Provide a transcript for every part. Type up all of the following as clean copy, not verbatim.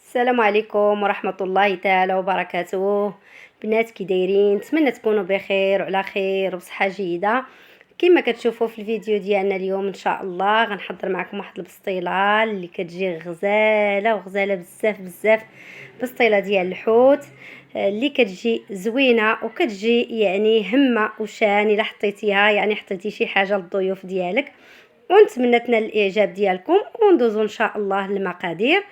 السلام عليكم ورحمة الله تعالى وبركاته. بنات كي دايرين؟ نتمنى تكونوا بخير وعلى خير وبصحة جيدة. كما كتشوفوا في الفيديو ديالنا اليوم ان شاء الله غنحضر معكم واحد البسطيله اللي كتجي غزاله وغزاله بزاف بزاف. بسطيله ديال الحوت اللي كتجي زوينه وكتجي يعني همه وشان الا حطيتيها، يعني حطيتي شي حاجه للضيوف ديالك. ونتمنى تنال الاعجاب ديالكم وندوزو ان شاء الله للمقادير.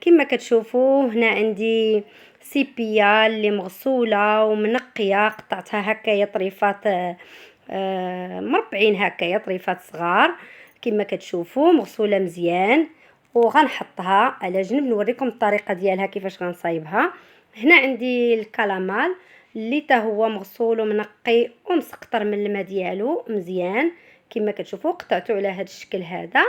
كما كتشوفوا هنا عندي سيبيا اللي مغسوله ومنقيه، قطعتها هكايا طريفات مربعين هكايا طريفات صغار. كما كتشوفوا مغسوله مزيان وغنحطها على جنب نوريكم الطريقه ديالها كيفاش غنصايبها. هنا عندي الكلامال اللي تا هو مغسول ومنقي ومسقطر من الماء ديالو مزيان. كما كتشوفوا قطعته على هذا الشكل هذا.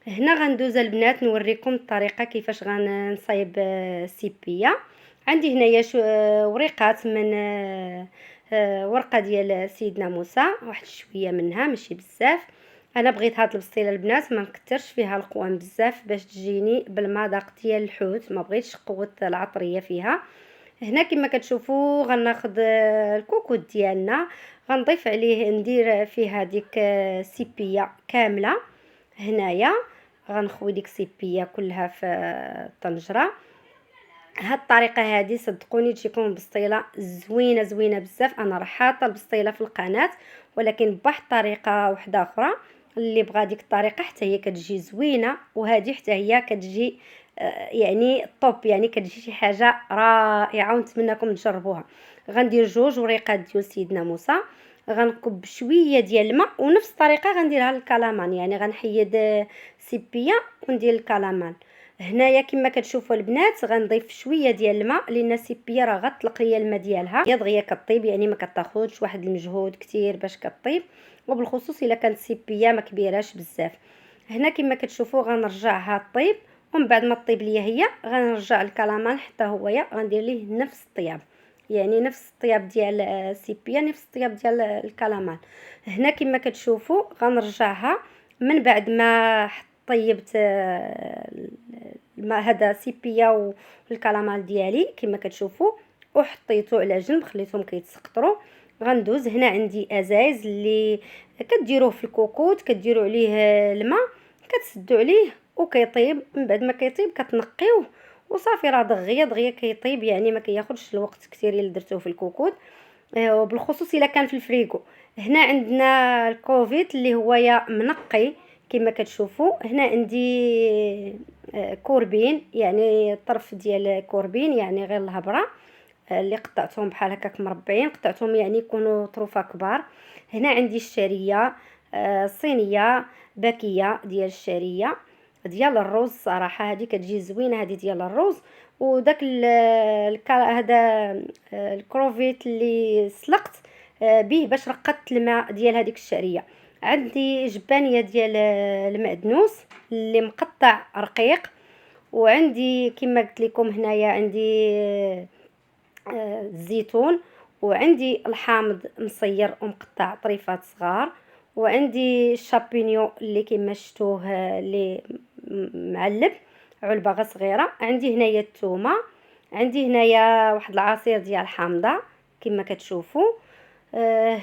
هنا غندوز البنات نوريكم الطريقه كيفاش غنصايب السيبيه. عندي هنايا وريقات من ورقه ديال سيدنا موسى، واحد شويه منها ماشي بزاف. انا بغيت هاد البسطيله البنات ما نكثرش فيها القوام بزاف باش تجيني بالمذاق ديال الحوت، ما بغيتش قوه العطريه فيها. هنا كما كتشوفوا غناخذ الكوكوط ديالنا، غنضيف عليه ندير فيه هذيك السيبيه كامله. هنايا غنخوي ديك السيبيه كلها في الطنجره. هاد الطريقه هذه صدقوني تجيكم بسطيله زوينه زوينه بزاف. انا راه حاطه البسطيله في القناه، ولكن بواحد الطريقه واحده اخرى اللي بغى ديك الطريقه حتى هي كتجي زوينه، وهذه حتى هي كتجي يعني طوب، يعني كتجي شي حاجه رائعه ونتمنىكم تجربوها. غندير جوج وريقات ديال سيدنا موسى، غنكب شويه ديال الماء ونفس الطريقه غنديرها للكلامان، يعني غنحيد سيبيه وندير الكلامان. هنايا كما كتشوفوا البنات غنضيف شويه ديال الماء لان السيبيه راه غطلق ليا الماء ديالها، هي دغيا كطيب، يعني ما كتاخذش واحد المجهود كتير باش كطيب، وبالخصوص الا كانت السيبيه ما كبيراش بزاف. هنا كما كتشوفوا غنرجعها طيب، ومن بعد ما طيب ليا هي غنرجع الكلامان حتى هويا غندير ليه نفس الطياب، يعني نفس الطياب ديال السيبيه نفس الطياب ديال الكلامان. هنا كما كتشوفوا غنرجعها من بعد ما طيبت الماء هذا سيبيا والكلامال ديالي كما كتشوفوا، وحطيته على جنب خليتهم كيتسقطروا. غندوز هنا عندي ازايز اللي كديروه في الكوكوط، كديروا عليه الماء كتسدوا عليه وكيطيب. من بعد ما كيطيب كتنقيوه وصافي، راه دغيا دغيا كيطيب، يعني ما كياخذش الوقت كثير الا درتوه في الكوكوط، وبالخصوص الا كان في الفريغو. هنا عندنا الكوفيت اللي هو يا منقي كما كتشوفوا. هنا عندي كوربين، يعني طرف ديال كوربين يعني غير الهبره اللي قطعتهم بحال هكاك مربعين، قطعتهم يعني يكونوا طروفه كبار. هنا عندي الشعريه، صينيه باكيه ديال الشعريه ديال الروز، صراحه هذه كتجي زوينه هذه ديال الروز. وداك هذا الكروفيت اللي سلقت به باش رقدت الماء ديال هذيك الشعريه. عندي جبانيه ديال المعدنوس اللي مقطع رقيق، وعندي كما قلت لكم هنايا عندي الزيتون، وعندي الحامض مصير ومقطع طريفات صغار، وعندي الشابينيو اللي كما شفتوه اللي معلب علبه غير صغيره. عندي هنايا الثومه، عندي هنايا واحد العصير ديال الحامضه كما كتشوفوا.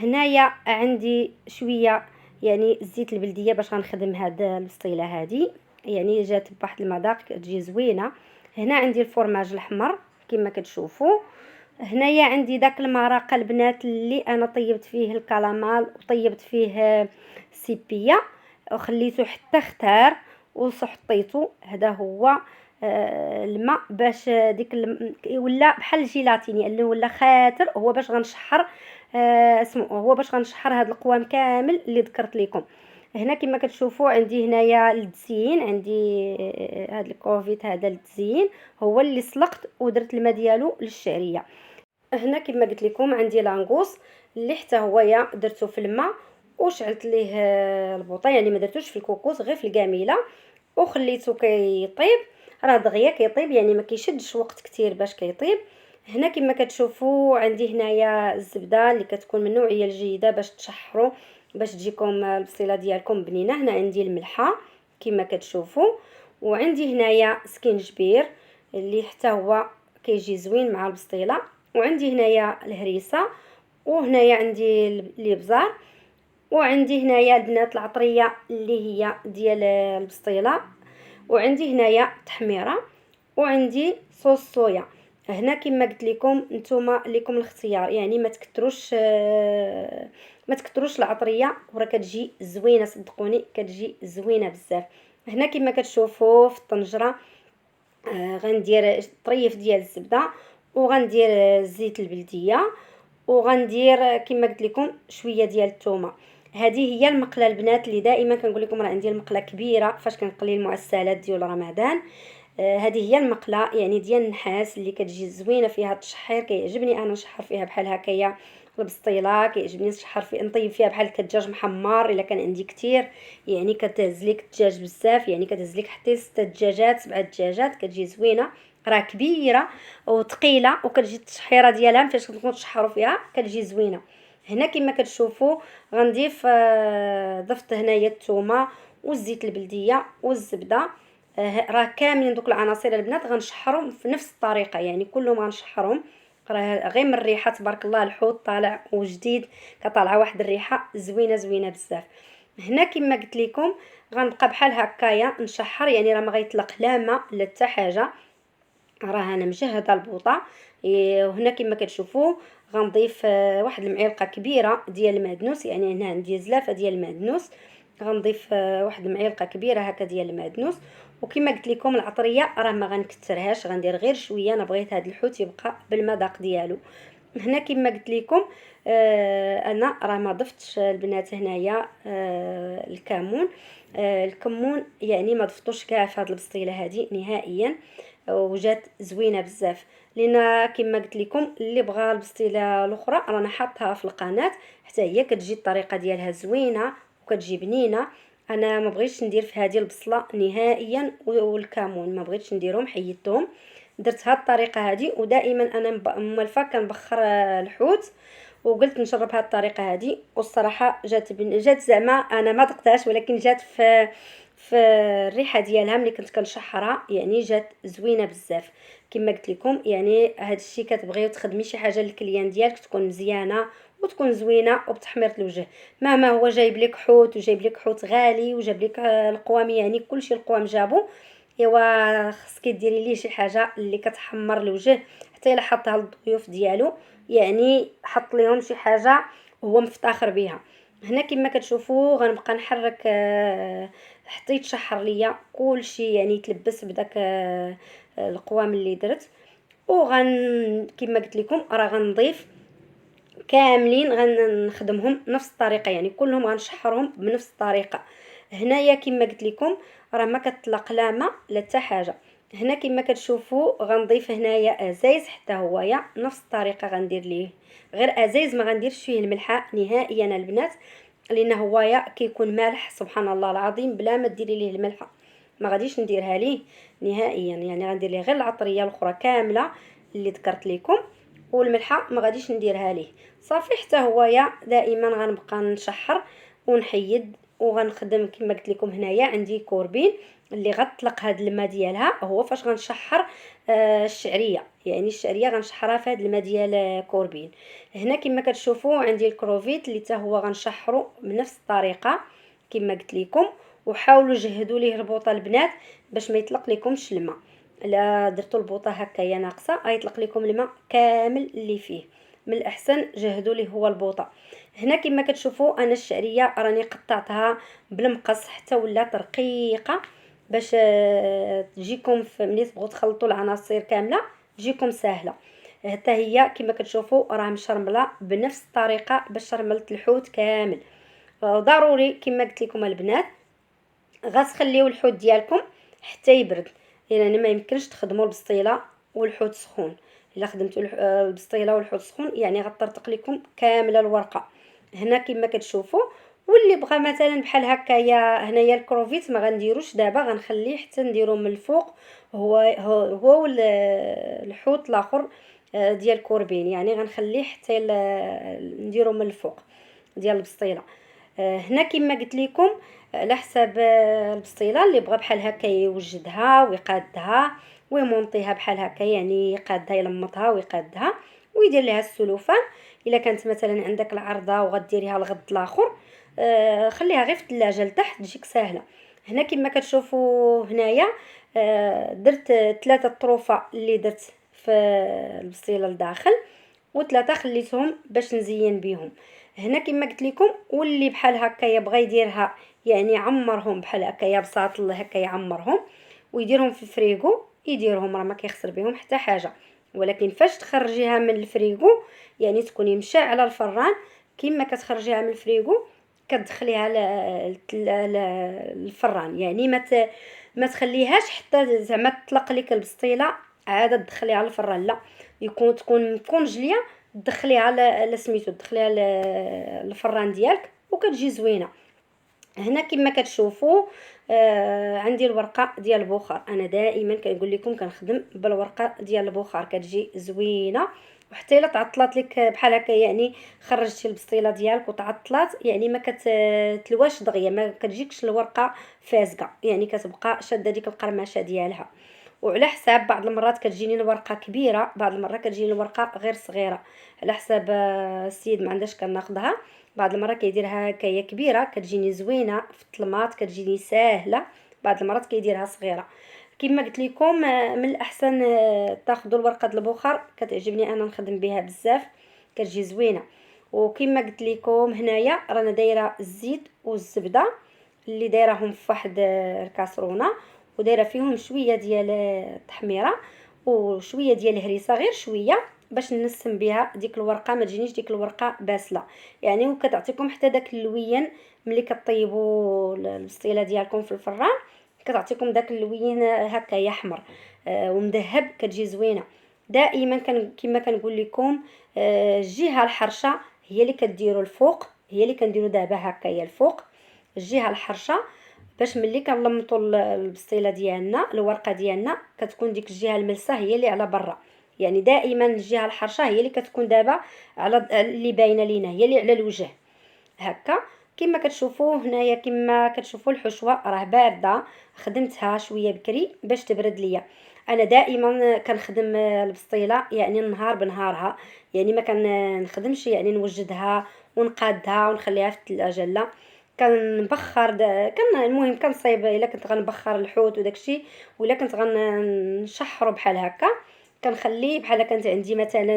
هنايا عندي شويه يعني الزيت البلديه باش غنخدم هاد البسطيله هذه، يعني جات بواحد المذاق تجي زوينه. هنا عندي الفرماج الاحمر كما كتشوفوا. هنايا عندي داك المرق البنات اللي انا طيبت فيه الكلامال وطيبت فيه السيبيه وخليته حتى اختار وحطيته. هذا هو الماء باش ديك ولا بحال الجيلاتيني اللي ولا خاطر، هو باش غنشحر اسمه هو باش غنشحر هذا القوام كامل اللي ذكرت لكم. هنا كما كتشوفوا عندي هنايا التزيين، عندي هذا الكوفيت هذا للتزيين هو اللي سلقت ودرت الماء ديالو للشعريه. هنا كما قلت لكم عندي لانغوس اللي حتى هو درته في الماء وشعلت ليه البوطه، يعني ما درتوش في الكوكوس غير في الكاميله وخليته كيطيب. راه دغيا كيطيب، يعني ما كيشدش وقت كتير باش كيطيب. هنا كما كتشوفوا عندي هنايا الزبده اللي كتكون من النوعيه الجيده باش تشحروا باش تجيكم البصيله ديالكم بنينه. هنا عندي الملحه كما كتشوفوا، وعندي هنايا سكينجبير اللي حتى هو كيجي زوين مع البسطيله، وعندي هنايا الهريسه، وهنايا عندي الابزار، وعندي هنايا البنات العطريه اللي هي ديال البسطيله، وعندي هنايا تحميره، وعندي صوص صويا. هنا كما قلت لكم نتوما لكم الاختيار، يعني ما تكتروش العطريه وراه كتجي زوينه، صدقوني كتجي زوينه بزاف. هنا كما كتشوفوا في الطنجره غندير طريف ديال الزبده، وغندير زيت البلديه، وغندير كما قلت لكم شويه ديال الثومه. هذه هي المقله البنات اللي دائما كنقول لكم راه عندي المقله كبيره فاش كنقلي المعسلات ديال رمضان. هذه هي المقله يعني ديال النحاس اللي كتجي زوينه فيها التشحير، كيعجبني انا نشحر فيها بحال هكايا البسطيله، كيعجبني نشحر في نطيب فيها بحال الدجاج محمر الا كان عندي كتير، يعني كتهز ليك الدجاج بزاف، يعني كتهز ليك حتى 6 دجاجات 7 دجاجات كتجي زوينه، راه كبيره وثقيله وكتجي التشحيره ديالها فاش كنكون تشحروا فيها كتجي زوينه. هنا كما كتشوفوا غنضيف ضفت هنايا الثومه والزيت البلديه والزبده. راه كاملين دوك العناصر البنات غنشحرهم في نفس الطريقه، يعني كلهم غنشحرهم، راه غير من الريحه تبارك الله الحوت طالع وجديد، كطالعه واحد الريحه زوينه زوينه بزاف. هنا كما قلت لكم غنبقى بحال هكايا نشحر، يعني راه ما غيطلق لا ماء لا حتى حاجه، راه انا مجهده البوطه. وهنا كما كتشوفوا غنضيف واحد المعلقه كبيره ديال المعدنوس، يعني هنا عندي زلافه ديال المعدنوس، غنضيف واحد المعلقه كبيره هكا ديال المعدنوس. وكما قلت لكم العطريه راه ما غنكثرهاش، غندير غير شويه، انا بغيت هذا الحوت يبقى بالمذاق ديالو. هنا كما قلت لكم انا راه ما ضفتش البنات هنايا الكمون. الكمون يعني ما ضفتوش كاع في هذه البسطيله هذه نهائيا، وجات زوينه بزاف. لان كما قلت لكم اللي بغى البسطيله الاخرى رانا حاطها في القناه حتى هي كتجي الطريقه ديالها زوينه وكتجي بنينه. انا ما بغيتش ندير في هذه البصله نهائيا والكمون ما بغيتش نديرهم، حيدتهم، درت هاد الطريقه هذه. ودائما انا موالفه كنبخر الحوت، وقلت نجرب هاد الطريقه هذه، والصراحه جات زعما انا ما ذقتهاش، ولكن جات في الريحه ديالها ملي كنت كنشحرها، يعني جات زوينه بزاف. كما قلت لكم يعني هاد الشيء كتبغيو تخدمي شي حاجه للكليان ديالك تكون مزيانه وتكون زوينه وبتحميره الوجه، مهما هو جايب لك حوت وجايب لك حوت غالي وجاب لك القوام، يعني كلشي القوام جابو، ايوا خصك ديري ليه شي حاجه اللي كتحمر الوجه حتى الا حطها للضيوف ديالو، يعني حط لهم شي حاجه هو مفتخر بها. هنا كما كتشوفوا غنبقى نحرك حتى يتشحر ليا كلشي، يعني يتلبس بداك القوام اللي درت. كما قلت لكم راه غنضيف كاملين غنخدمهم نفس الطريقه، يعني كلهم غنشحرهم بنفس الطريقه. هنايا كما قلت لكم راه ما كتطلق لا ماء لا حتى حاجه. هنا كما كتشوفوا غنضيف هنايا ازايز حتى هويا نفس الطريقه غندير ليه، غير ازايز ما غنديرش فيه الملحه نهائيا البنات، لان هويا كيكون مالح سبحان الله العظيم بلا ما ديري ليه الملحه، ما غاديش نديرها ليه نهائيا، يعني غندير ليه غير العطريه الاخرى كامله اللي ذكرت لكم، والملحه ما غاديش نديرها ليه صافي. حتى هويا دائما غنبقى نشحر ونحيد وغنخدم. كما قلت لكم هنايا عندي كوربين اللي غطلق هاد الماء ديالها، هو فاش غنشحر الشعريه، يعني الشعريه غنشحرها في هاد الماء ديال كوربين. هنا كما كتشوفوا عندي الكروفيت اللي حتى هو غنشحرو بنفس الطريقه كما قلت لكم. وحاولوا جهدوا ليه البوطه البنات باش ما يطلق لكمش الماء، الا درتوا البوطه هكايا ناقصه غيطلق لكم الماء كامل اللي فيه، من الاحسن جهدوا ليه هو البوطه. هنا كما كتشوفوا انا الشعريه راني قطعتها بالمقص حتى ولات رقيقه، باش تجيكم ملي تبغوا تخلطوا العناصر كامله تجيكم سهله. حتى هي كما كتشوفوا راه مشرمله بنفس الطريقه باش شرملت الحوت كامل. ضروري كما قلت لكم البنات غتخليو الحوت ديالكم حتى يبرد، يعني ما يمكنش تخدموا البسطيله والحوت سخون، الا خدمتوا البسطيله والحوت سخون يعني غطرطق لكم كامله الورقه. هنا كما كتشوفوا، واللي بغى مثلا بحال هكايا هنايا الكروفيت ما غنديروش دابا، غنخليه حتى نديرو من الفوق هو الحوت الاخر ديال كوربين، يعني غنخليه حتى نديرو من الفوق ديال البسطيله. هنا كما قلت لكم على حساب البسطيله اللي بغى بحال هكا يوجدها ويقادها ويمونطيها بحال هكا، يعني يقادها يلمطها ويقادها ويدير لها السلوفان. الا كانت مثلا عندك العرضه وغديريها الغد الاخر، خليها غير في الثلاجه لتحت تجيك سهله. هنا كما كتشوفوا هنايا درت 3 طروفه اللي درت في البسطيله لداخل، وثلاثه خليتهم باش نزين بيهم. هنا كما قلت لكم، واللي بحال هكا يبغى يديرها يعني يعمرهم بحال هكا بساط الله هكا يعمرهم ويديرهم في الفريغو، يديرهم راه ما كيخسر بهم حتى حاجه. ولكن فاش تخرجيها من الفريغو يعني تكوني مشعله الفران. كما كتخرجيها من الفريغو كتدخليها للفران، يعني ما تخليهاش حتى زعما تطلق لك البسطيله عاد تدخليها للفران، لا، تكون مكونجليه تدخليها سميتو تدخليها للفران ديالك وكتجي زوينه. هنا كما كتشوفوا عندي الورقه ديال البخار. انا دائما كنقول لكم كنخدم بالورقه ديال البخار كتجي زوينه، وحتى الا تعطلات لك بحال هكا يعني خرجتي البسطيله ديالك وتعطلات يعني ما كتلواش دغيا، ما كتجيكش الورقه فازقه، يعني كتبقى شاده ديك القرمشه ديالها. وعلى حساب بعض المرات كتجيني الورقه كبيره، بعض المرات كتجيني الورقه غير صغيره، على حساب السيد ما عندهاش كناخذها. بعض المرات كيديرها هكايا كبيره كتجيني زوينه في الطلماط كتجيني ساهله، بعض المرات كيديرها صغيره. كما قلت لكم من الاحسن تاخذوا الورقه ديال البخار، كتعجبني انا نخدم بها بزاف كتجي زوينه. وكما قلت لكم هنايا رانا دايره الزيت والزبده اللي دايرهم في واحد الكاسرونه، ودايره فيهم شويه ديال التحميره وشويه ديال الهريسه غير شويه باش نسم بها ديك الورقه، ما تجينيش ديك الورقه باسله يعني، وكتعطيكم حتى داك اللوين ملي كطيبوا البسطيله ديالكم في الفران، كتعطيكم داك اللوين هكا احمر ومذهب كتجي زوينه. دائما كما كنقول لكم الجهه الحرشه هي اللي كديروا الفوق، هي اللي كنديروا دابا هكايا الفوق الجهه الحرشه، باش ملي كنلمطوا البسطيله ديالنا الورقه ديالنا كتكون ديك الجهه الملسه هي اللي على برا. يعني دائما الجهه الحرشه هي اللي كتكون دابا على اللي باينه لينا، هي اللي على الوجه هكا. كما كتشوفوا هنايا كما كتشوفوا الحشوه راه بارده، خدمتها شويه بكري باش تبرد ليا. انا دائما كنخدم البسطيله يعني النهار بنهارها، يعني ما كنخدمش يعني نوجدها ونقادها ونخليها في الثلاجه، لا، كنبخر المهم كنصايب الا كنت غنبخر الحوت وداكشي، ولا كنت غنشحرو بحال هكا كنخليه بحال كانت عندي مثلا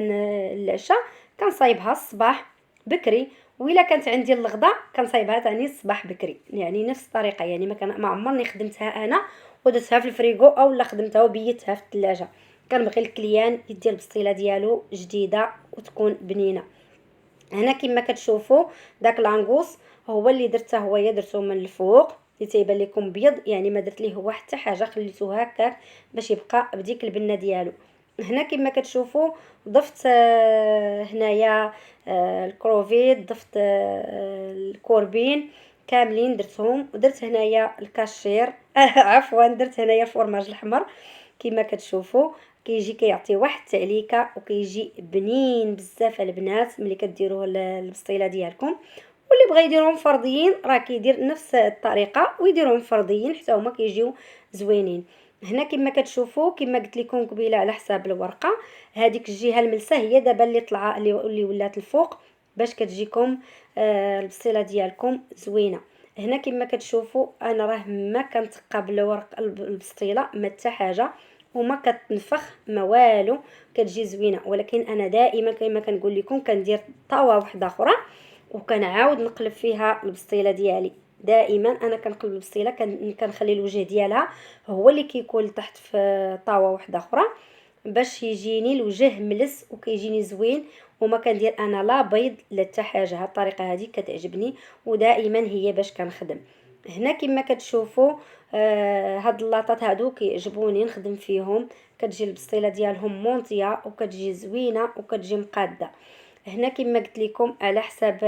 العشاء كنصايبها الصباح بكري، وإلا كانت عندي الغداء كنصايبها تاني الصباح بكري، يعني نفس الطريقه. يعني ما عمرني خدمتها انا ودرتها في الفريغو او لا خدمتها وبيتها في الثلاجه. كنبغي الكليان يدير البسطيله ديالو جديده وتكون بنينه. هنا كما كتشوفوا داك لانغوس هو اللي درته، هويا درته من الفوق اللي تيبان لكم بيض، يعني ما درت ليه هو حتى حاجه، خليته هكاك باش يبقى بديك البنه ديالو. هنا كما كتشوفوا ضفت هنايا الكروفيت، ضفت الكوربين كاملين درتهم، ودرت هنايا الكاشير عفوا درت هنايا الفرماج الاحمر. كما كتشوفوا كيجي كيعطي واحد التعليكه وكيجي بنين بزاف البنات ملي كديروه البسطيله ديالكم. واللي بغى يديرهم فرديين راه كيدير نفس الطريقه ويديرهم فرديين حتى هما كيجيو زوينين. هنا كما كتشوفوا كما قلت لكم قبيله على حساب الورقه، هذيك الجهه الملسه هي دابا اللي طلعه اللي ولات الفوق باش كتجيكم البسطيله ديالكم زوينه. هنا كما كتشوفوا انا راه ما كنتقى ورق البسطيله ما حتى حاجه وما كتنفخ ما والو، كتجي زوينه. ولكن انا دائما كما كنقول لكم كندير طاوه واحده اخرى وكنعاود نقلب فيها البسطيله ديالي. دائما انا كنقلب البسطيله كنخلي الوجه ديالها هو اللي كيكون تحت في طاوه واحده اخرى باش يجيني الوجه ملس وكيجيني زوين، وما كندير انا لا بيض لا حتى حاجه. هاد الطريقه هذه كتعجبني ودائما هي باش كنخدم. هنا كما كتشوفوا هاد اللاطات هادو كيعجبوني نخدم فيهم، كتجي البسطيله ديالهم مونطيه وكتجي زوينه وكتجي مقاده. هنا كما قلت لكم على حساب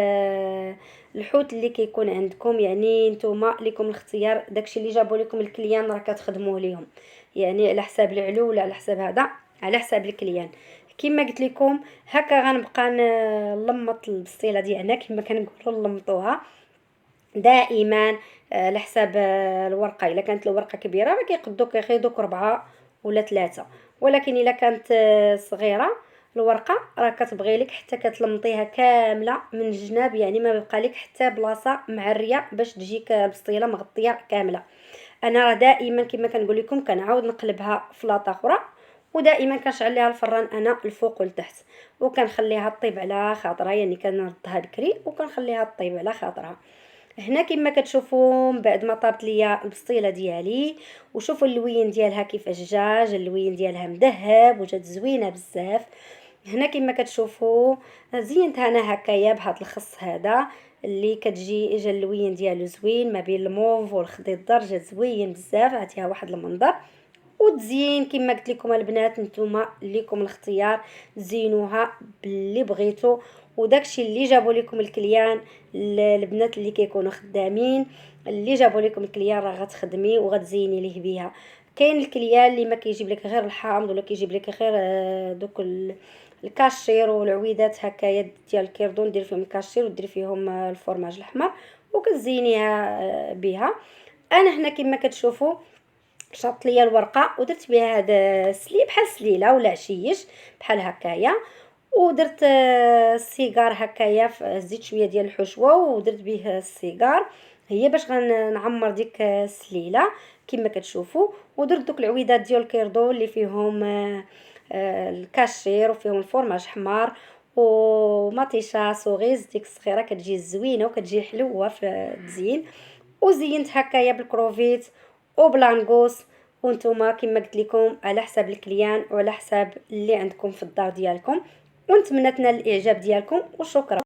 الحوت اللي كيكون عندكم، يعني نتوما لكم الاختيار، داكشي اللي جابوا لكم الكليان راه كتخدموه ليهم، يعني على حساب العلو ولا على حساب هذا على حساب الكليان. كما قلت لكم هكا غنبقى نلمط البسطيله ديالنا كما كنقولوا نلمطوها دائما على حساب الورقه. الا كانت الورقه كبيره راه كياخذوك 4 ولا 3، ولكن الا كانت صغيره الورقه راه كتبغي لك حتى كتلمطيها كامله من الجناب، يعني ما بقى لك حتى بلاصه معريه باش تجيك البسطيله مغطيه كامله. انا راه دائما كما كنقول لكم كنعاود نقلبها في لاطه اخرى، ودائما كنشعل ليها الفران انا الفوق والتحت، وكنخليها طيب على خاطرها، يعني كنردها بكري وكنخليها طيب على خاطرها. هنا كما كتشوفوا من بعد ما طابت ليا البسطيله ديالي، وشوفوا اللوين ديالها كيفاش جاج، اللوين ديالها مذهب وجات زوينه بزاف. هنا كما كتشوفوا زينتها انا هكايا بهذا الخص هذا اللي كتجي اجا اللوين ديالو زوين ما بين الموف والخضر، جا زوين بزاف، عطيها واحد المنظر. وتزيين كما قلت لكم البنات نتوما ليكم الاختيار، زينوها باللي بغيتو. وداكشي اللي جابوا لكم الكليان، البنات اللي كيكونوا خدامين اللي جابوا لكم الكليان راه غتخدمي وغتزيني ليه بيها. كاين الكليان اللي ما كيجيب لك غير الحامض ولا كيجيب لك غير دوك الكاشير والعويدات هكايا ديال الكيردون، دير فيهم الكاشير ودير فيهم الفرماج الاحمر وكتزينيها بها. انا هنا كما كتشوفوا شطت ليا الورقه ودرت بها هذا السلي بحال سليله ولا عشيش بحال هكايا، ودرت السيجار هكايا، زدت شويه ديال الحشوه ودرت به السيجار هي باش غنعمر ديك السليله كما كتشوفوا. ودرت دوك العويدات ديال الكيردون اللي فيهم الكاشير وفيهم الفرماج حمار ومطيشه سوغيز ديك الصغيره كتجي زوينه وكتجي حلوه في التزيين. وزينت هكايا بالكروفيت وبلانغوس، وانتم كما قلت لكم على حساب الكليان وعلى حساب اللي عندكم في الدار ديالكم. ونتمنى تنال الاعجاب ديالكم وشكرا.